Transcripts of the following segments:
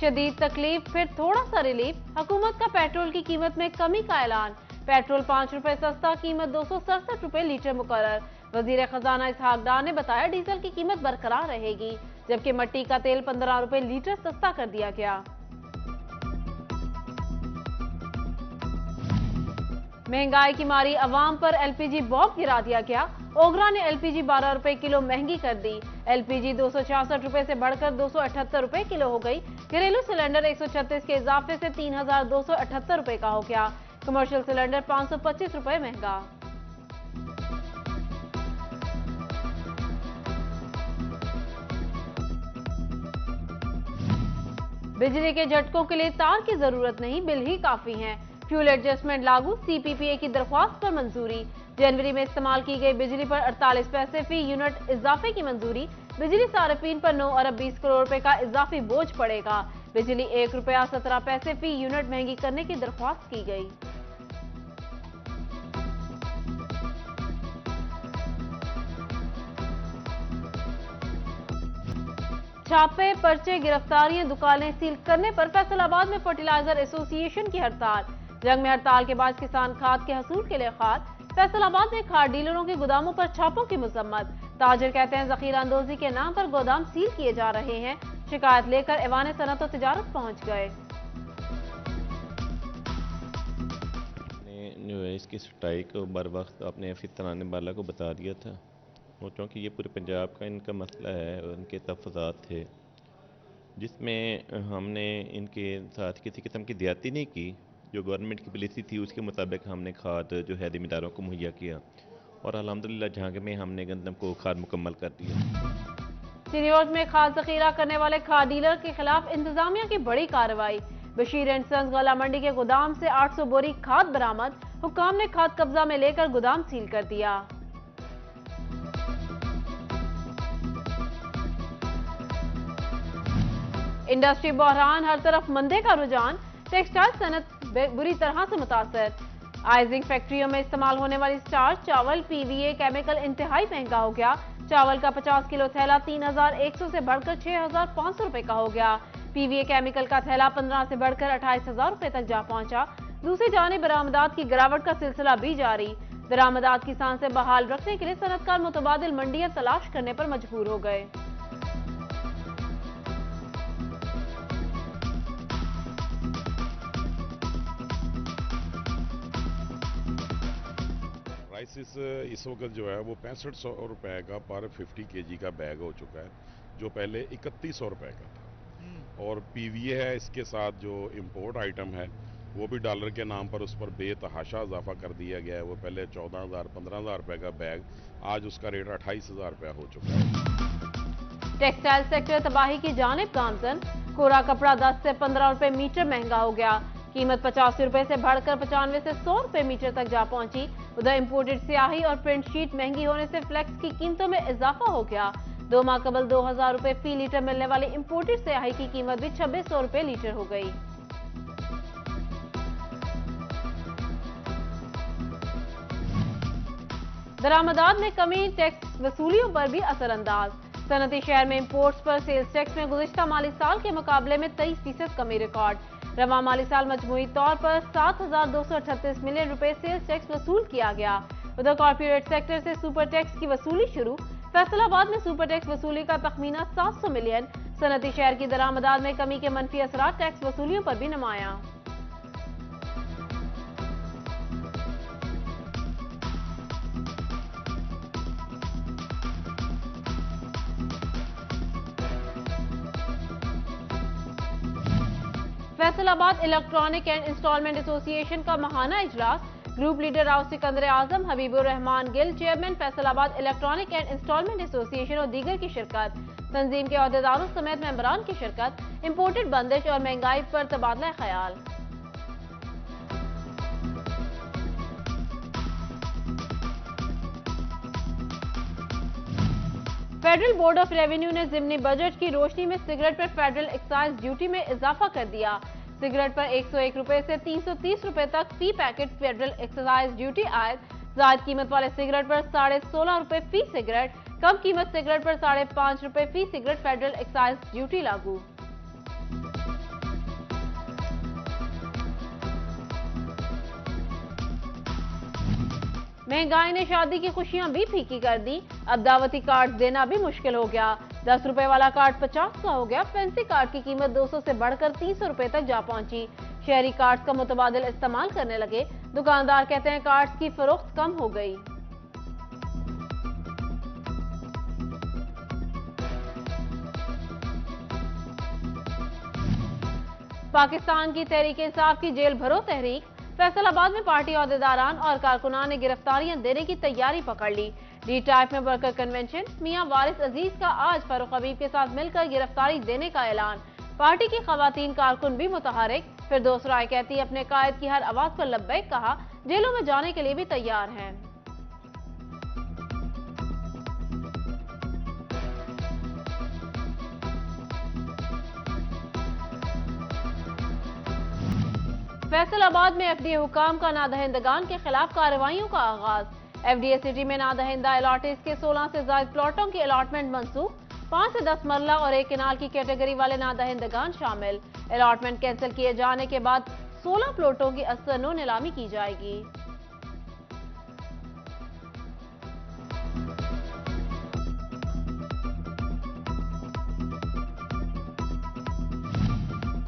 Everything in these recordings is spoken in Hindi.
शदीद तकलीफ फिर थोड़ा सा रिलीफ। हुकूमत का पेट्रोल की कीमत में कमी का ऐलान। पेट्रोल 5 रुपए सस्ता, कीमत 267 रुपए लीटर मुकर्रर। वजीर खजाना इसहाक डार ने बताया डीजल की कीमत बरकरार रहेगी, जबकि मट्टी का तेल 15 रुपए लीटर सस्ता कर दिया गया। महंगाई की मारी अवाम पर एलपीजी बॉम्ब गिरा दिया गया। ओगरा ने एलपीजी 12 रुपए किलो महंगी कर दी। एलपीजी 266 रुपए से बढ़कर 278 रुपए किलो हो गई। घरेलू सिलेंडर 136 के इजाफे से 3278 रुपए का हो गया। कमर्शियल सिलेंडर 525 रुपए महंगा। बिजली के झटकों के लिए तार की जरूरत नहीं, बिल ही काफी है। फ्यूल एडजस्टमेंट लागू, सीपीपीए की दरख्वास्त पर मंजूरी। जनवरी में इस्तेमाल की गई बिजली पर 48 पैसे फी यूनिट इजाफे की मंजूरी। बिजली सार्फिन पर 9 अरब 20 करोड़ रुपए का इजाफी बोझ पड़ेगा। बिजली 1 रुपया 17 पैसे फी यूनिट महंगी करने की दरख्वास्त की गई। छापे, पर्चे, गिरफ्तारियां, दुकानें सील करने पर फैसलाबाद में फर्टिलाइजर एसोसिएशन की हड़ताल। जंग में हड़ताल के बाद किसान खाद के हसूल के लिए खाद। फैसलाबाद में खाद डीलरों के गोदामों पर छापों की मजम्मत। ताजिर कहते हैं जखीरा अंदोजी के नाम पर गोदाम सील किए जा रहे हैं। शिकायत लेकर ऐवान सनअत और तिजारत पहुंच गए। इसकी सटाई को बर वक्त अपने फितराने वाला को बता दिया था, और चूँकि ये पूरे पंजाब का इनका मसला है और इनके तहफ़्फ़ुज़ात थे, जिसमें हमने इनके साथ किसी किस्म की ज़्यादती नहीं की। जो गवर्नमेंट की पॉलिसी थी उसके मुताबिक हमने खाद जो है ज़मींदारों को मुहैया किया, और अल्हम्दुलिल्लाह झांग में हमने गंदम को खाद मुकम्मल कर दिया। चिन्योट में खाद जखीरा करने वाले खाद डीलर के खिलाफ इंतजामिया की बड़ी कार्रवाई। बशीर एंड सन्स गला मंडी के गोदाम से 800 बोरी खाद बरामद। हुक्काम ने खाद कब्जा में लेकर गोदाम सील कर दिया। इंडस्ट्री बहरान, हर तरफ मंदे का रुझान। टेक्सटाइल सनत बुरी तरह से मुतासर। आइजिंग फैक्ट्रियों में इस्तेमाल होने वाली स्टार्च, चावल, पीवीए केमिकल इंतहाई महंगा हो गया। चावल का 50 किलो थैला 3100 से बढ़कर 6500 रुपए का हो गया। पीवीए केमिकल का थैला 15 से बढ़कर 28,000 रुपए तक जा पहुंचा। दूसरी जानिब बरामदात की गिरावट का सिलसिला भी जारी। बरामदात की सांसें बहाल रखने के लिए सनतकार मुतबादिल मंडियां तलाश करने पर मजबूर हो गए। राइसिस इस वक्त जो है वो 6500 रुपए का पर 50 केजी का बैग हो चुका है, जो पहले 3100 रुपए का था। और पीवीए है, इसके साथ जो इंपोर्ट आइटम है वो भी डॉलर के नाम पर उस पर बेतहाशा इजाफा कर दिया गया है। वो पहले 14,000 15,000 रुपए का बैग, आज उसका रेट 28,000 रुपया हो चुका है। टेक्सटाइल सेक्टर तबाही की जानिब गामजन। कोरा कपड़ा 10 से 15 रुपए मीटर महंगा हो गया। कीमत 85 रुपए से बढ़कर 95 से 100 रुपए मीटर तक जा पहुंची। उधर इंपोर्टेड स्याही और प्रिंट शीट महंगी होने से फ्लेक्स की कीमतों में इजाफा हो गया। 2 माह कबल 2000 रुपए फी लीटर मिलने वाली इंपोर्टेड स्याही की कीमत भी 2600 रुपए लीटर हो गई। दरामदात में कमी, टैक्स वसूलियों पर भी असरअंदाज। सनती शहर में इंपोर्ट्स पर सेल्स टैक्स में गुज़िश्ता माली साल के मुकाबले में 23% कमी रिकॉर्ड। रवा माली साल मजमूई तौर पर 7,238 मिलियन रुपए सेल्स टैक्स वसूल किया गया। उधर कॉर्पोरेट सेक्टर से सुपर टैक्स की वसूली शुरू। फैसलाबाद में सुपर टैक्स वसूली का तखमीना 700 मिलियन। सनती शहर की दरामदात में कमी के मनफी असरात टैक्स वसूलियों पर भी नुमायां। Faisalabad electronic and instalment association का महाना इजलास। Group leader Rao Sikandar Azam, Habibur Rahman Gill, chairman Faisalabad electronic and instalment association और दीगर की शिरकत। तंजीम के अहदेदारों समेत मेंबरान की शिरकत। इंपोर्टेड बंदिश और महंगाई पर तबादला ख्याल। फेडरल बोर्ड ऑफ रेवेन्यू ने जिमनी बजट की रोशनी में सिगरेट पर फेडरल एक्साइज ड्यूटी में इजाफा कर दिया। सिगरेट पर 101 रुपए से 330 रुपए तक फी पैकेट फेडरल एक्साइज ड्यूटी आयद। जायद कीमत वाले सिगरेट पर 16.5 रुपए फी सिगरेट, कम कीमत सिगरेट पर 5.5 रुपए फी सिगरेट फेडरल एक्साइज ड्यूटी लागू। महंगाई ने शादी की खुशियां भी फीकी कर दी। अब दावती कार्ड देना भी मुश्किल हो गया। 10 रुपए वाला कार्ड 50 का हो गया। फैंसी कार्ड की कीमत 200 से बढ़कर 300 रुपए तक जा पहुंची। शहरी कार्ड्स का मुतबादिल इस्तेमाल करने लगे। दुकानदार कहते हैं कार्ड्स की फरोख्त कम हो गई। पाकिस्तान की तहरीक इंसाफ की जेल भरो तहरीक। फैसलाबाद में पार्टी अहदेदारान और कारकुनान ने गिरफ्तारियां देने की तैयारी पकड़ ली। डी टाइप में वर्कर कन्वेंशन। मियां वारिस अजीज का आज फारूक हबीब के साथ मिलकर गिरफ्तारी देने का ऐलान। पार्टी की खवातीन कारकुन भी मुतहरिक। फिरदौस राय कहती अपने कायद की हर आवाज पर लब्बैक कहा। जेलों में जाने के लिए भी तैयार हैं। फैसलाबाद में एफडीए हुकाम का नादहिंदगान के खिलाफ कार्रवाइयों का आगाज। एफडीए सिटी में नादहिंदा अलॉटेज के 16 से ज्यादा प्लॉटों की अलॉटमेंट मंसूख। 5 से 10 मरला और 1 किनाल की कैटेगरी वाले नादहिंदगान शामिल। अलॉटमेंट कैंसिल किए जाने के बाद 16 प्लॉटों की अस्तनो नीलामी की जाएगी।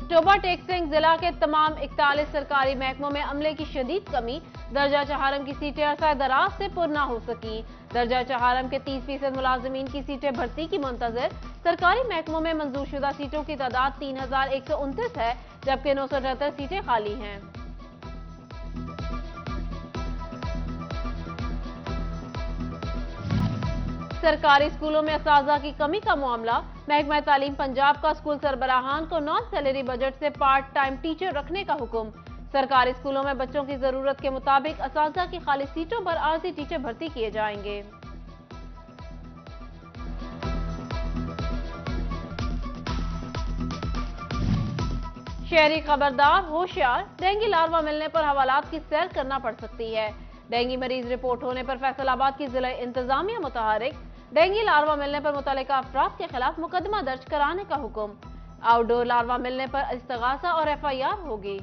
चोबा टेक्सिंग जिला के तमाम 41 सरकारी महकमों में अमले की शदीद कमी। दर्जा चहारम की सीटें अरसा दराज से पुर ना हो सकी। दर्जा चहारम के 30% मुलाजमीन की सीटें भर्ती की मुंतजर। सरकारी महकमों में मंजूरशुदा सीटों की तादाद 3129 है, जबकि 978 सीटें खाली हैं। सरकारी स्कूलों में असातिज़ा की कमी का मामला। महकमा तालीम पंजाब का स्कूल सरबराहान को नॉन सैलरी बजट से पार्ट टाइम टीचर रखने का हुक्म। सरकारी स्कूलों में बच्चों की जरूरत के मुताबिक असातिज़ा की खाली सीटों पर आरजी टीचर भर्ती किए जाएंगे। शहरी खबरदार होशियार। डेंगू लार्वा मिलने पर हवालात की सैर करना पड़ सकती है। डेंगू मरीज रिपोर्ट होने पर फैसलाबाद की जिला इंतजामिया मुतहरिक। डेंगू लार्वा मिलने पर मुतल्लिका अफराद के खिलाफ मुकदमा दर्ज कराने का हुक्म। आउटडोर लार्वा मिलने पर इस्तगासा और एफआईआर होगी।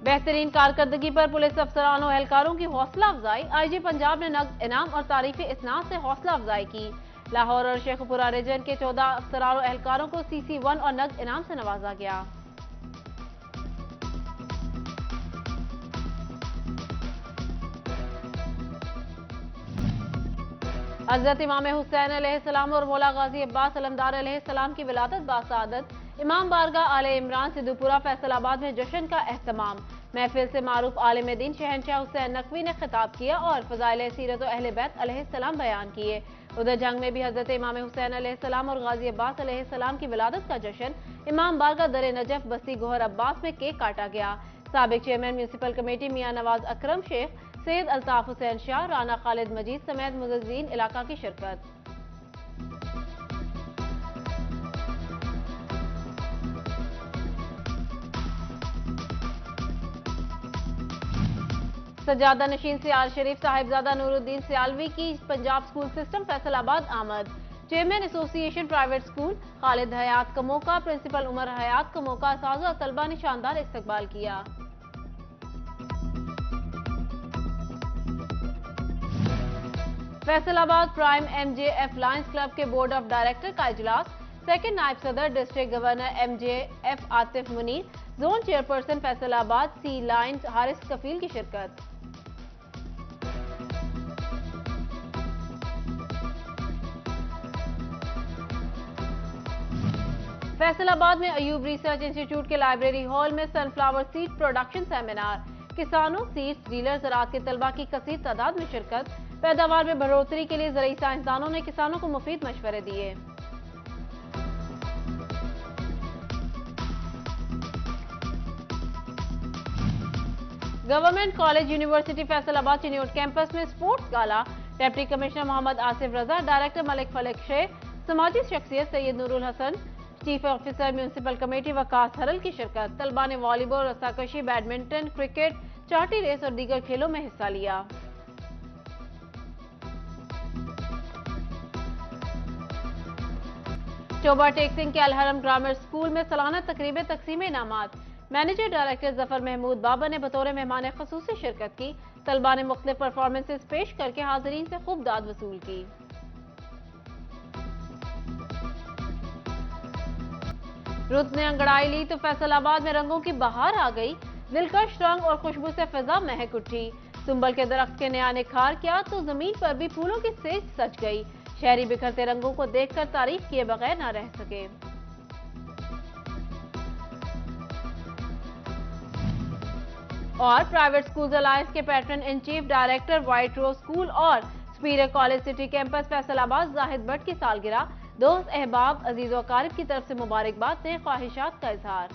बेहतरीन कारकर्दगी पर पुलिस अफसरान और एहलकारों की हौसला अफजाई। आईजी पंजाब ने नकद इनाम और तारीफी इसनाद से हौसला अफजाई की। लाहौर और शेखपुरा रीजन के 14 अफसरान और एहलकारों को CC1 और नकद इनाम से नवाजा गया। हजरत इमाम हुसैन अलैहिस्सलाम और मौला गाजी अब्बास अलमदार अलैहिस्सलाम की विलादत बासआदत। इमाम बारगाह आले इमरान सिद्दीपुरा फैसलाबाद में जश्न का एहतमाम। महफिल से मारूफ आलिम दीन शहनशाह हुसैन नकवी ने खिताब किया और फजाइल सीरत और अहले बैत अलैहिस्सलाम बयान किए। उधर जंग में भी हजरत इमाम हुसैन अलैहिस्सलाम और गाजी अब्बास अलैहिस्सलाम की विलादत का जश्न। इमाम बारगाह दर नजफ बस्ती गोहर अब्बास में केक काटा गया। साबिक चेयरमैन म्यूनसिपल कमेटी मियां नवाज अकरम शेख, सैयद अल्ताफ हुसैन शाह, राना खालिद मजीद समेत मुअज्जिजीन इलाका की शिरकत। सज्जादा नशीन सियाल शरीफ साहिबजादा नूरुद्दीन सियालवी की पंजाब स्कूल सिस्टम फैसलाबाद आमद। Chairman association private school Khalid Hayat का मौका, प्रिंसिपल उमर हयात का मौका, असातिज़ा और तलबा ने शानदार इस्तकबाल किया। Faisalabad prime MJF lions club के बोर्ड ऑफ डायरेक्टर का इजलास। सेकंड नायब सदर district governor MJF Atif Munir, zone chairperson Faisalabad सी लायंस हारिस कफील की शिरकत। फैसलाबाद में अयूब रिसर्च इंस्टीट्यूट के लाइब्रेरी हॉल में सनफ्लावर सीड प्रोडक्शन सेमिनार। किसानों, सीड्स डीलर, ज़राअत के तलबा की कसीर तादाद में शिरकत। पैदावार में बढ़ोतरी के लिए ज़रूरी साइंसदानों ने किसानों को मुफीद मशवरे दिए। Government college university Faisalabad Chiniot campus में sports gala. Deputy commissioner Mohammad Asif Raza, director Malik Falak Sheikh, समाजी शख्सियत Syed Noorul Hassan, chief officer municipal committee Waqas Haral की शिरकत। तलबा ने वॉलीबॉल, रस्साकशी, बैडमिंटन, क्रिकेट, चाटी रेस और दीगर खेलों में हिस्सा लिया। चोबा टेक्सिंग के अलहरम ग्रामर स्कूल में सालाना तकरीब तकसीम इनामात। मैनेजर डायरेक्टर जफर महमूद बाबर ने बतौर मेहमान खसूसी शिरकत की। तलबा ने मुख्तलिफ परफॉर्मेंसेस पेश करके हाजरीन से खूब दाद वसूल की। रुत ने अंगड़ाई ली तो फैसलाबाद में रंगों की बहार आ गई। दिलकश रंग और खुशबू से फिजा महक उठी। सुंबल के दरख्त के नया निखार किया तो जमीन पर भी फूलों की सेज सज गई। शहरी बिखरते रंगों को देखकर तारीफ किए बगैर न रह सके। और प्राइवेट स्कूल्स अलायंस के patron in chief director white rose school और superior college city campus Faisalabad Zahid Bhatt की सालगिरह। दोस्त अहबाब अजीज व अकारिब की तरफ से मुबारकबाद ने ख्वाहिशात का इजहार।